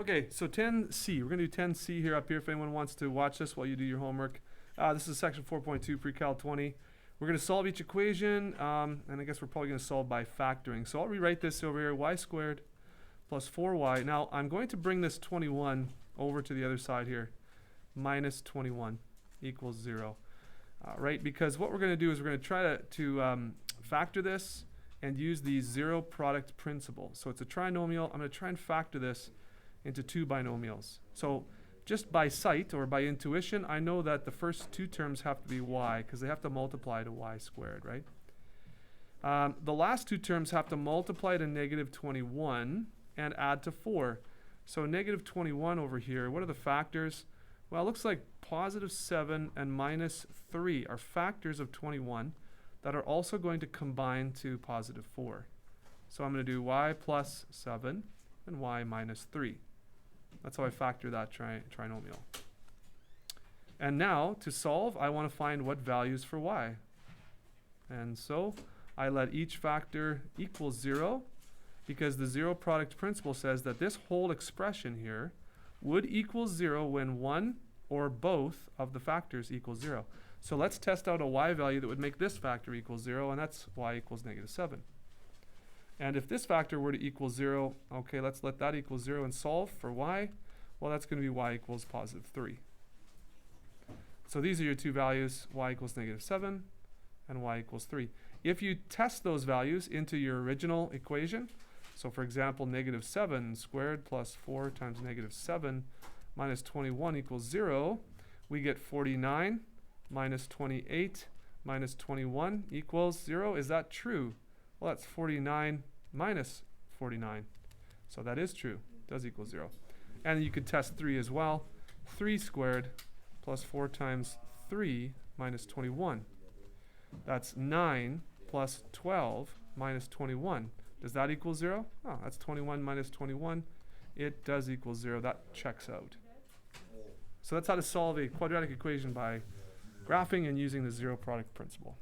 Okay, so 10C. We're going to do 10C here up here if anyone wants to watch this while you do your homework. This is section 4.2, pre-cal 20. We're going to solve each equation, and I guess we're probably going to solve by factoring. So I'll rewrite this over here, y squared plus 4y. Now, I'm going to bring this 21 over to the other side here. Minus 21 equals 0. Right, because what we're going to do is we're going to try to factor this and use the zero product principle. So it's a trinomial. I'm going to try and factor this into two binomials. So just by sight or by intuition, I know that the first two terms have to be y because they have to multiply to y squared, right? The last two terms have to multiply to negative 21 and add to 4. So negative 21 over here, what are the factors? Well, it looks like positive 7 and minus 3 are factors of 21 that are also going to combine to positive 4. So I'm going to do y plus 7 and y minus 3. That's how I factor that trinomial. And now, to solve, I want to find what values for y. And so I let each factor equal 0 because the zero product principle says that this whole expression here would equal 0 when one or both of the factors equal 0. So let's test out a y value that would make this factor equal 0, and that's y equals negative 7. And if this factor were to equal 0, okay, let's let that equal 0 and solve for y. Well, that's going to be y equals positive 3. So these are your two values, y equals negative 7 and y equals 3. If you test those values into your original equation, so for example, negative 7 squared plus 4 times negative 7 minus 21 equals 0, we get 49 minus 28 minus 21 equals 0. Is that true? Well, that's 49 minus 49. So that is true. It does equal 0. And you could test 3 as well. 3 squared plus 4 times 3 minus 21. That's 9 plus 12 minus 21. Does that equal 0? Oh, that's 21 minus 21. It does equal 0. That checks out. So that's how to solve a quadratic equation by graphing and using the zero product principle.